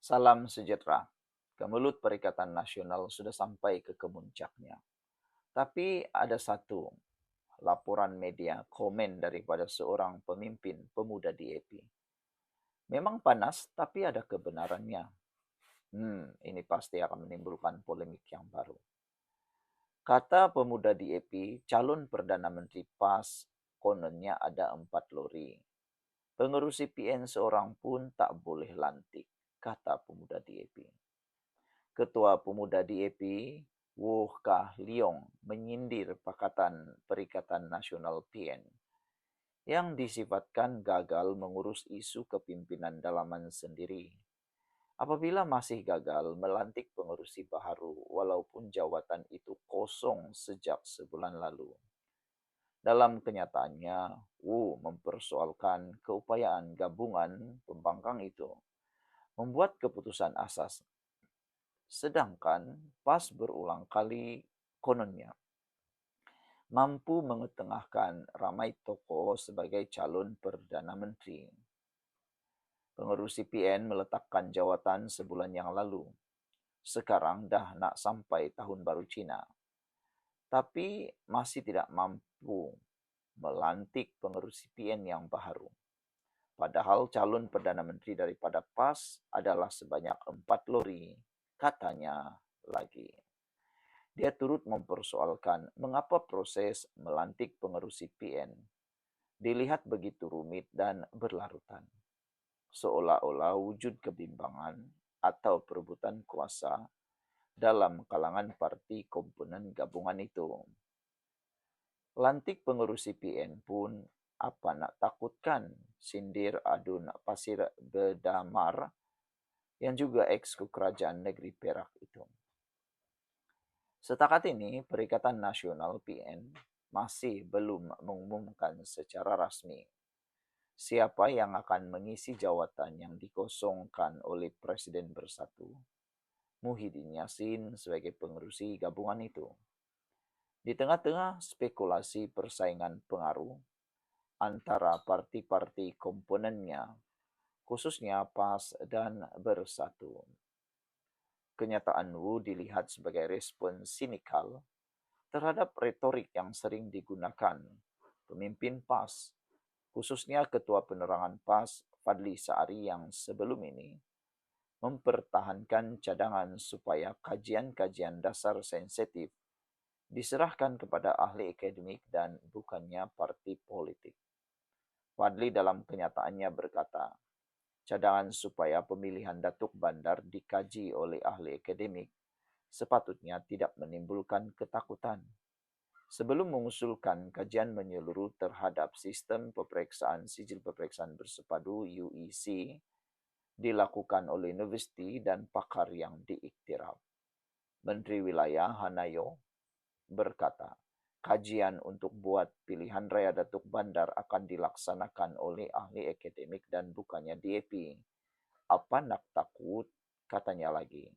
Salam sejahtera. Kemelut Perikatan Nasional sudah sampai ke kemuncaknya. Tapi ada satu laporan media komen daripada seorang pemimpin pemuda di EPI. Memang panas, tapi ada kebenarannya. Ini pasti akan menimbulkan polemik yang baru. Kata pemuda di EPI, calon Perdana Menteri PAS kononnya ada 4 lori. Pengurus CPN seorang pun tak boleh lantik, kata pemuda di EPI. Ketua Pemuda di EPI, Woh Kah Leong, menyindir Pakatan Perikatan Nasional PN yang disifatkan gagal mengurus isu kepimpinan dalaman sendiri. Apabila masih gagal melantik pengurusi baru walaupun jawatan itu kosong sejak sebulan lalu. Dalam kenyataannya, Wu mempersoalkan keupayaan gabungan pembangkang itu membuat keputusan asas. Sedangkan PAS berulang kali kononnya mampu mengetengahkan ramai tokoh sebagai calon Perdana Menteri. Pengurus CPN meletakkan jawatan sebulan yang lalu. Sekarang dah nak sampai tahun baru Cina. Tapi masih tidak mampu melantik pengurus CPN yang baru. Padahal calon Perdana Menteri daripada PAS adalah sebanyak 4 lori, katanya lagi. Dia turut mempersoalkan mengapa proses melantik pengurus CPN dilihat begitu rumit dan berlarutan. Seolah-olah wujud kebimbangan atau perebutan kuasa dalam kalangan parti komponen gabungan itu. Lantik pengurus CPN pun apa nak takutkan, sindir Adun Pasir Bedamar yang juga ex Kerajaan Negeri Perak itu. Setakat ini, Perikatan Nasional PN masih belum mengumumkan secara rasmi siapa yang akan mengisi jawatan yang dikosongkan oleh Presiden Bersatu, Muhyiddin Yassin sebagai pengerusi gabungan itu. Di tengah-tengah spekulasi persaingan pengaruh antara parti-parti komponennya, khususnya PAS dan Bersatu. Kenyataan Wu dilihat sebagai respon sinikal terhadap retorik yang sering digunakan pemimpin PAS, khususnya Ketua Penerangan PAS Fadli Saari yang sebelum ini mempertahankan cadangan supaya kajian-kajian dasar sensitif diserahkan kepada ahli akademik dan bukannya parti politik. Fadli dalam kenyataannya berkata, cadangan supaya pemilihan Datuk Bandar dikaji oleh ahli akademik sepatutnya tidak menimbulkan ketakutan. Sebelum mengusulkan kajian menyeluruh terhadap sistem peperiksaan sijil peperiksaan bersepadu UEC dilakukan oleh universiti dan pakar yang diiktiraf. Menteri Wilayah Hanayo berkata, kajian untuk buat pilihan raya Datuk Bandar akan dilaksanakan oleh ahli akademik dan bukannya DAP. Apa nak takut? Katanya lagi.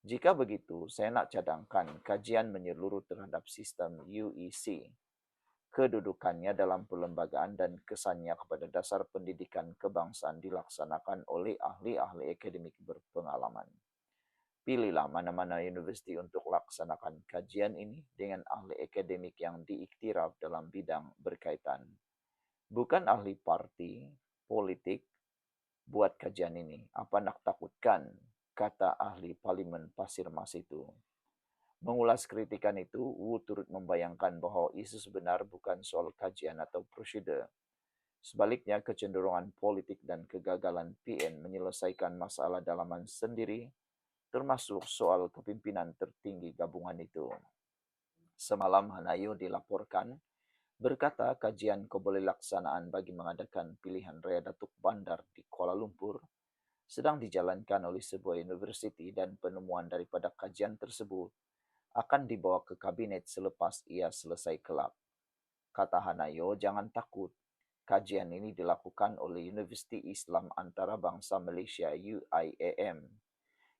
Jika begitu, saya nak cadangkan kajian menyeluruh terhadap sistem UEC, kedudukannya dalam perlembagaan dan kesannya kepada dasar pendidikan kebangsaan dilaksanakan oleh ahli-ahli akademik berpengalaman. Pilihlah mana-mana universiti untuk laksanakan kajian ini dengan ahli akademik yang diiktiraf dalam bidang berkaitan. Bukan ahli parti, politik, buat kajian ini. Apa nak takutkan, kata ahli Parlimen Pasir Mas itu. Mengulas kritikan itu, Wu turut membayangkan bahwa isu sebenar bukan soal kajian atau prosedur. Sebaliknya, kecenderungan politik dan kegagalan PN menyelesaikan masalah dalaman sendiri, termasuk soal kepimpinan tertinggi gabungan itu. Semalam Hanayo dilaporkan berkata kajian kebolehaksanaan bagi mengadakan pilihan raya Datuk Bandar di Kuala Lumpur sedang dijalankan oleh sebuah universiti dan penemuan daripada kajian tersebut akan dibawa ke kabinet selepas ia selesai kelab. Kata Hanayo, jangan takut. Kajian ini dilakukan oleh Universiti Islam Antarabangsa Malaysia UIAM.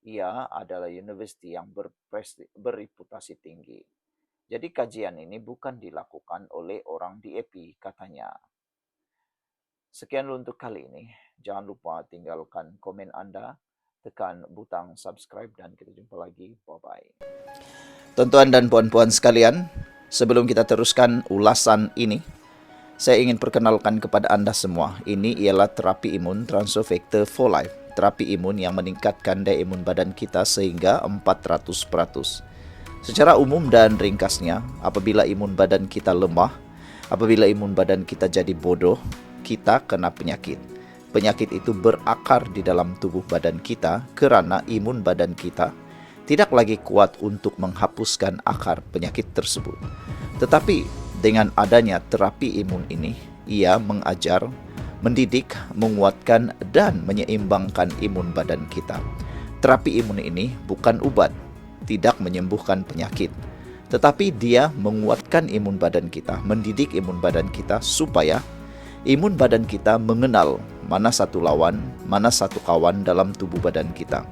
Ia adalah universiti yang bereputasi tinggi. Jadi kajian ini bukan dilakukan oleh orang DAP, katanya. Sekian dulu untuk kali ini. Jangan lupa tinggalkan komen Anda tekan butang subscribe dan kita jumpa lagi. Bye-bye. Tuan-tuan dan puan-puan sekalian, sebelum kita teruskan ulasan ini, saya ingin perkenalkan kepada Anda semua, ini ialah terapi imun Transofector for Life, terapi imun yang meningkatkan daya imun badan kita sehingga 400%. Secara umum dan ringkasnya, apabila imun badan kita lemah, apabila imun badan kita jadi bodoh, kita kena penyakit. Penyakit itu berakar di dalam tubuh badan kita kerana imun badan kita tidak lagi kuat untuk menghapuskan akar penyakit tersebut. Tetapi dengan adanya terapi imun ini, ia mengajar, mendidik, menguatkan dan menyeimbangkan imun badan kita. Terapi imun ini bukan ubat, tidak menyembuhkan penyakit, tetapi dia menguatkan imun badan kita, mendidik imun badan kita supaya imun badan kita mengenal mana satu lawan, mana satu kawan dalam tubuh badan kita.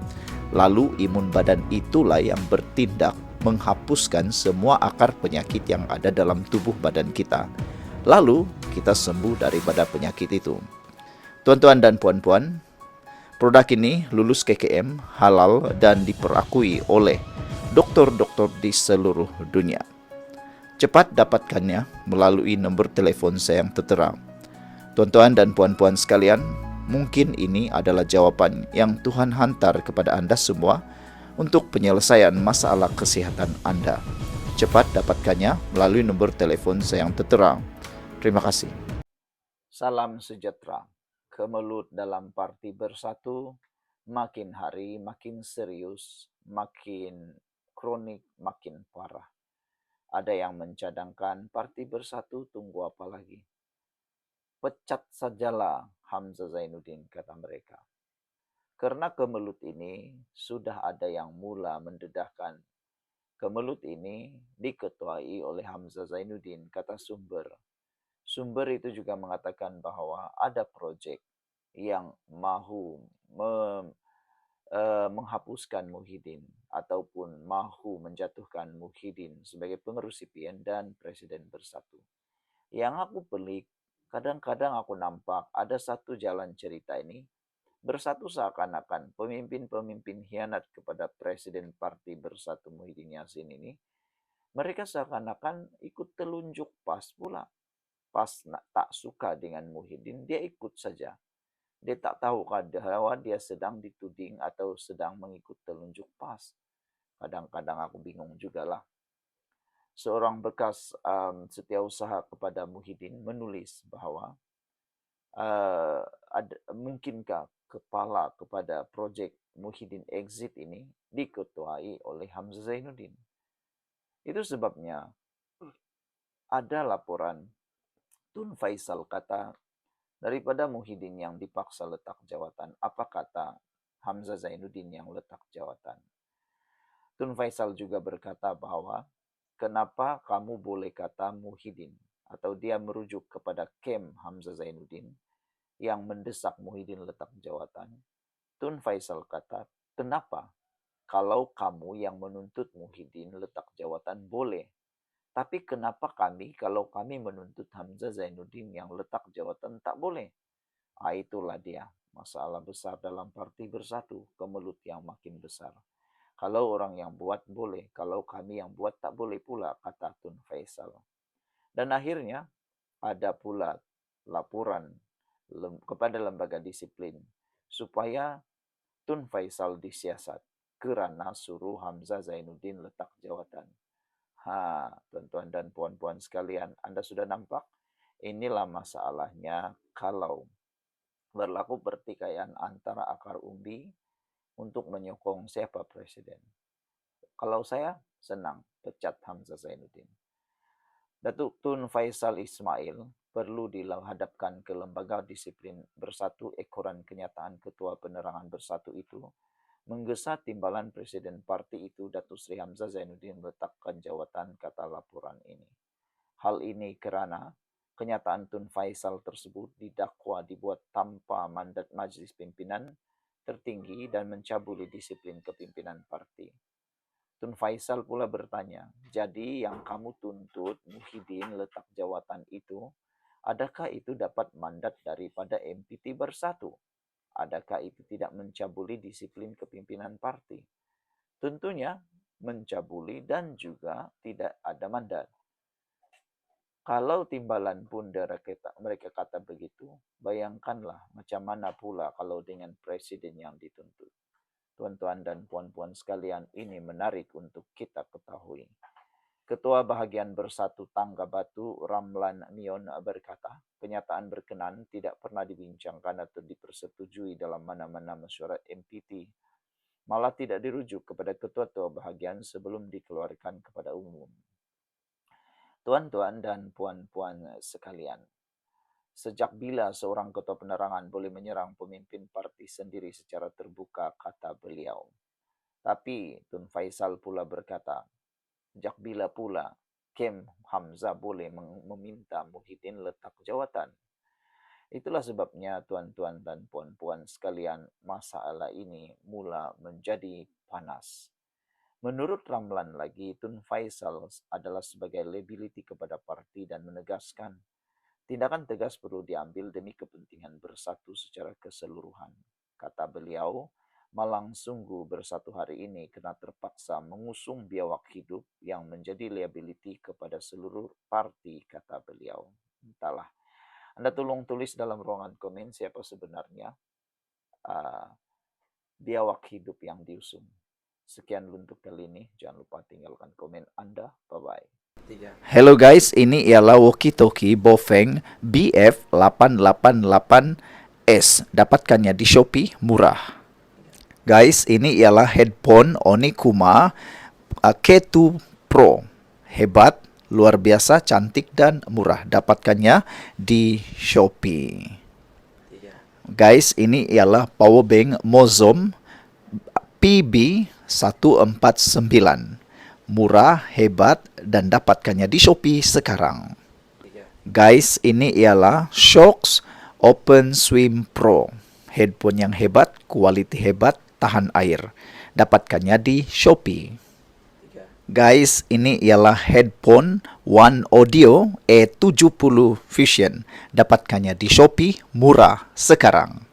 Lalu imun badan itulah yang bertindak menghapuskan semua akar penyakit yang ada dalam tubuh badan kita. Lalu kita sembuh daripada penyakit itu. Tuan-tuan dan puan-puan, produk ini lulus KKM, halal dan diperakui oleh doktor-doktor di seluruh dunia. Cepat dapatkannya melalui nombor telefon saya yang tertera. Tuan-tuan dan puan-puan sekalian, mungkin ini adalah jawapan yang Tuhan hantar kepada Anda semua untuk penyelesaian masalah kesehatan Anda. Cepat dapatkannya melalui nombor telefon saya yang tertera. Terima kasih. Salam sejahtera. Kemelut dalam parti bersatu, makin hari makin serius, makin kronik, makin parah. Ada yang mencadangkan parti bersatu, tunggu apa lagi? Pecat sajalah Hamzah Zainuddin, kata mereka. Karena kemelut ini sudah ada yang mula mendedahkan. Kemelut ini diketuai oleh Hamzah Zainuddin, kata sumber. Sumber itu juga mengatakan bahwa ada proyek yang mahu menghapuskan Muhyiddin ataupun mahu menjatuhkan Muhyiddin sebagai pengurus CPN dan Presiden Bersatu. Yang aku pelik, kadang-kadang aku nampak ada satu jalan cerita ini, bersatu seakan-akan pemimpin-pemimpin hianat kepada Presiden Parti Bersatu Muhyiddin Yassin ini, mereka seakan-akan ikut telunjuk pas pula. Pas tak suka dengan Muhyiddin, dia ikut saja. Dia tak tahu bahwa dia sedang dituding atau sedang mengikut telunjuk PAS. Kadang-kadang aku bingung jugalah. Seorang bekas setiausaha kepada Muhyiddin menulis bahwa mungkinkah kepala kepada projek Muhyiddin Exit ini diketuai oleh Hamzah Zainuddin. Itu sebabnya ada laporan Tun Faisal kata, daripada Muhyiddin yang dipaksa letak jawatan, apa kata Hamzah Zainuddin yang letak jawatan? Tun Faisal juga berkata bahwa kenapa kamu boleh kata Muhyiddin, atau dia merujuk kepada kem Hamzah Zainuddin yang mendesak Muhyiddin letak jawatan. Tun Faisal kata, kenapa? Kalau kamu yang menuntut Muhyiddin letak jawatan boleh. Tapi kenapa kami, kalau kami menuntut Hamzah Zainuddin yang letak jawatan tak boleh? Itulah dia masalah besar dalam parti bersatu, kemelut yang makin besar. Kalau orang yang buat boleh, kalau kami yang buat tak boleh pula, kata Tun Faisal. Dan akhirnya ada pula laporan kepada lembaga disiplin supaya Tun Faisal disiasat kerana suruh Hamzah Zainuddin letak jawatan. Tuan-tuan dan puan-puan sekalian, Anda sudah nampak? Inilah masalahnya kalau berlaku pertikaian antara akar umbi untuk menyokong siapa presiden. Kalau saya senang pecat Hamzah Zainuddin. Datuk Tun Faisal Ismail perlu dihadapkan ke lembaga disiplin bersatu ekoran kenyataan ketua penerangan bersatu itu menggesa timbalan presiden parti itu Datuk Seri Hamzah Zainuddin meletakkan jawatan, kata laporan ini. Hal ini kerana kenyataan Tun Faisal tersebut didakwa dibuat tanpa mandat majlis pimpinan tertinggi dan mencabuli disiplin kepimpinan parti. Tun Faisal pula bertanya, jadi yang kamu tuntut Muhyiddin letak jawatan itu, adakah itu dapat mandat daripada MPT Bersatu? Adakah itu tidak mencabuli disiplin kepimpinan parti? Tentunya mencabuli dan juga tidak ada mandat. Kalau timbalan pun mereka kata begitu, bayangkanlah macam mana pula kalau dengan presiden yang dituntut. Tuan-tuan dan puan-puan sekalian, ini menarik untuk kita ketahui. Ketua Bahagian Bersatu Tangga Batu, Ramlan Nion berkata, kenyataan berkenan tidak pernah dibincangkan atau dipersetujui dalam mana-mana mesyuarat MPT, malah tidak dirujuk kepada ketua-ketua bahagian sebelum dikeluarkan kepada umum. Tuan-tuan dan puan-puan sekalian, sejak bila seorang ketua penerangan boleh menyerang pemimpin parti sendiri secara terbuka, kata beliau. Tapi Tun Faisal pula berkata, sejak bila pula Kem Hamzah boleh meminta Muhyiddin letak jawatan? Itulah sebabnya tuan-tuan dan puan-puan sekalian, masalah ini mula menjadi panas. Menurut Ramlan lagi, Tun Faisal adalah sebagai liability kepada parti dan menegaskan tindakan tegas perlu diambil demi kepentingan bersatu secara keseluruhan. Kata beliau, Malang sungguh bersatu hari ini kena terpaksa mengusung biawak hidup yang menjadi liability kepada seluruh parti, kata beliau. Entahlah, Anda tolong tulis dalam ruangan komen siapa sebenarnya biawak hidup yang diusung. Sekian untuk kali ini. Jangan lupa tinggalkan komen Anda. Bye-bye. Hello guys, ini ialah walkie-talkie Bofeng BF888S. Dapatkannya di Shopee, murah. Guys, ini ialah headphone Onikuma K2 Pro. Hebat, luar biasa, cantik dan murah. Dapatkannya di Shopee. Guys, ini ialah power bank Mozom PB149. Murah, hebat, dan dapatkannya di Shopee sekarang. Guys, ini ialah Shocks Open Swim Pro. Headphone yang hebat, kualiti hebat, tahan air. Dapatkannya di Shopee. Guys, ini ialah headphone One Audio E70 Fusion. Dapatkannya di Shopee, murah sekarang.